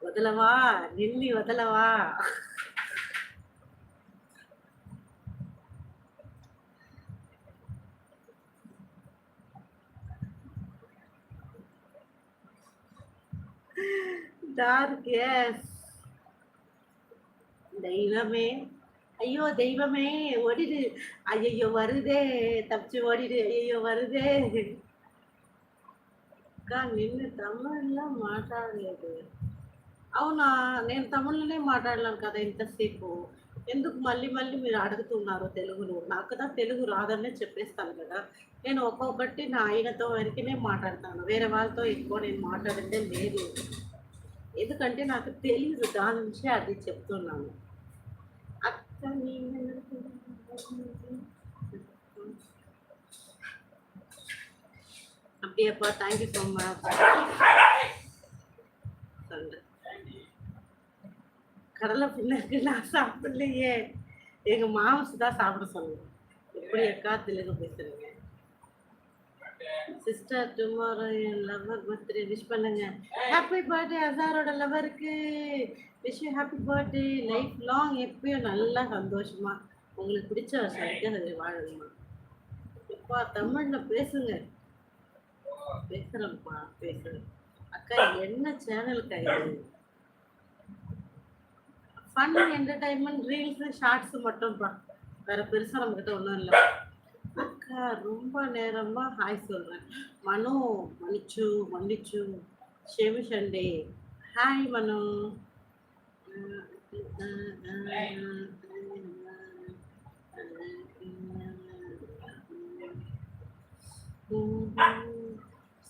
வதலவா நில்லி வதலவா. Dark S. தெய்வமே, ஐயோ தெய்வமே, ஓடிடு. ஐயோ வருதே, தப்பிச்சு ஓடிடு. ஐயோ வருதே. అక్క నిన్ను తమిళ్లో మాట్లాడలేదు. అవునా? నేను తమిళ్లోనే మాట్లాడలేను కదా ఇంతసేపు. ఎందుకు మళ్ళీ మళ్ళీ మీరు అడుగుతున్నారు తెలుగులో? నాకు కదా తెలుగు రాదనే చెప్పేస్తాను కదా! నేను ఒక్కొక్కటి నా ఆయనతో వరకునే మాట్లాడతాను. వేరే వాళ్ళతో ఎక్కువ నేను మాట్లాడిందే లేదు. ఎందుకంటే నాకు తెలీదు. దాని నుంచే అది చెప్తున్నాను. అక్క నేను அப்படியாப்பா, தேங்க்யூ ஸோ மச். சண்டை கடலை பின்னாக்கு நான் சாப்பிடலையே. எங்க மாமஸ் தான் சாப்பிட சொன்னேன். எப்படி அக்கா தெலுங்கு பேசுறீங்க? சிஸ்டர் டுமாரோ என் லவர் பர்த்டே விஷ் பண்ணுங்க. ஹாப்பி பர்த்டே அசாரோட லவருக்கு. Wish you happy birthday. Life long எப்பயும் நல்லா சந்தோஷமா உங்களுக்கு பிடிச்ச வருஷத்துக்கு அது வாழணுமா. இப்பா தமிழ்ல பேசுங்க. பேசுறேன்ப்பா பேசுறேன். அக்கா என்ன சேனலுக்கா இது? ஃபன் என்டர்டைன்மெண்ட் ரீல்ஸ் ஷார்ட்ஸ் மட்டும்ப்பா. வேற பெருசா நம்மகிட்ட ஒன்றும் இல்லை. அக்கா ரொம்ப நேரமா ஹாய் சொல்றேன். மனு, மன்னிச்சு மன்னிச்சு ஷெமிஷண்டே. ஹாய் மனு.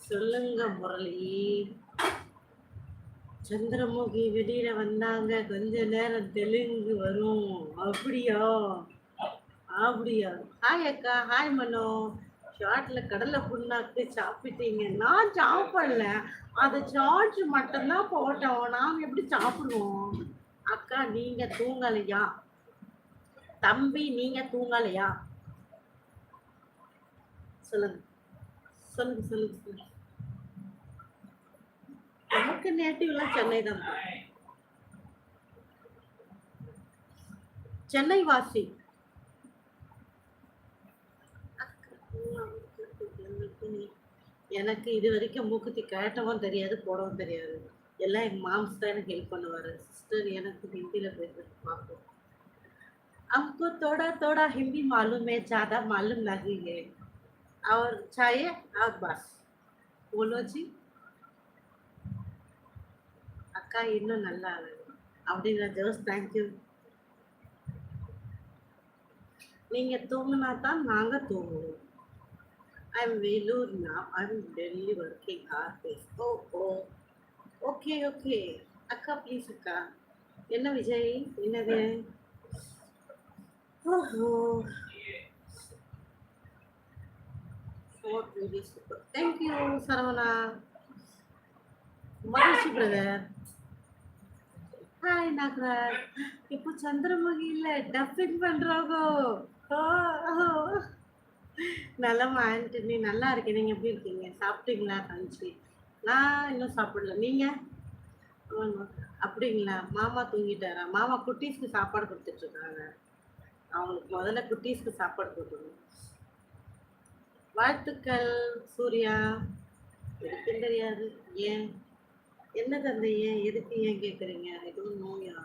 சொல்லுங்க முரளி. சந்திரமுகி வெளியில வந்தாங்க, கொஞ்ச நேரம் தெலுங்கு வரும். அப்படியா? அப்படியா? ஹாய் அக்கா. ஹாய் மனோ. ஷார்ட்ல கடலை புண்ணாக்கு சாப்பிட்டீங்க. நான் சாப்பிடல. அது சார்ஜ் மட்டும்தான் போட்டோம். நாங்க எப்படி சாப்பிடுவோம்? அக்கா நீங்க தூங்கலையா? தம்பி நீங்க தூங்கலையா? சொல்லுங்க சொல்லுங்க சொல்லுங்க சொல்லுங்க. நமக்கு நேட்டிவ்லாம் சென்னை தான். சென்னை வாசி. எனக்கு இது வரைக்கும் மூக்குத்தி கட்டவும் தெரியாது, போடவும் தெரியாது. எல்லாம் எங்க மாம்ஸ் தான் எனக்கு ஹெல்ப் பண்ணுவாரு. சிஸ்டர் எனக்கு ஹிந்தியில பேசுறது பார்ப்போம். हमको थोड़ा थोड़ा हिंदी मालूम है, ज्यादा मालूम नहीं है। और चाहिए और बस बोलो जी. அக்கா இன்னும் நல்லா ஆகுது அப்படிங்கிற ஜோஸ். தேங்க்யூ. நீங்க தூங்குனா தான் நாங்க தூங்குவோம். I am Vellore now. I'm Delhi working office. ஓ ஓ. Okay okay. அக்கா ப்ளீஸ் அக்கா. என்ன விஜய் என்னது? ஓஹோ. சூப்பர். தேங்க்யூ சரவணா. மகிழ்ச்சி பிரதர். ஹாய் நாகராஜ். இப்போ சந்திரமுகியில டப்பிங் பண்றாங்க. நலமா ஆண்டனி? நல்லா இருக்கேன். நீங்க எப்படி இருக்கீங்க? சாப்பிட்டீங்களா கஞ்சி? நான் இன்னும் சாப்பிடல. நீங்க? ஆமா. அப்படிங்களா? மாமா தூங்கிட்டாரா? மாமா குட்டீஸ்க்கு சாப்பாடு கொடுத்துட்டு இருக்காங்க. அவங்களுக்கு முதல்ல குட்டீஸ்க்கு சாப்பாடு கொடுக்கணும். வாழ்த்துக்கள் சூர்யா. எதுக்குன்னு தெரியாது. ஏன்? என்ன தந்தை ஏன்? எதுக்கு ஏன் கேட்குறீங்க? எதுவும் நோயா?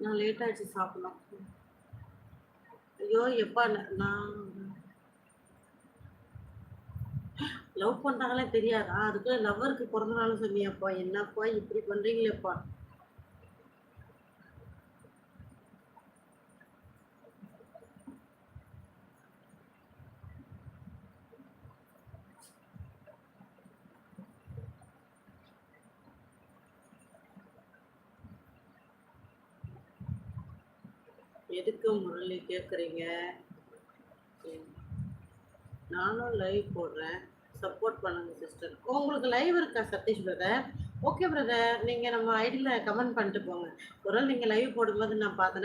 நான் லேட் ஆயிடுச்சு சாப்பிடலாம். ஐயோ எப்பா நான் லவ் பண்றாங்களே தெரியாதா? அதுக்குள்ள லவ்வருக்கு பிறந்த நாள் சொன்னியாப்பா. என்னப்பா இப்படி பண்றீங்களேப்பா. எதுக்கு முரளி கேட்குறீங்க? நானும் லைவ் போடுறேன். சப்போர்ட் பண்ணுங்க சிஸ்டர். உங்களுக்கு லைவ் இருக்கா சதீஷ் பிரதர்? Okay brother. நீங்கள் நம்ம ஐடியில் கமெண்ட் பண்ணிட்டு போங்க. ஒரு நாள் நீங்கள் லைவ் போடும்போது நான் பார்த்தேன்.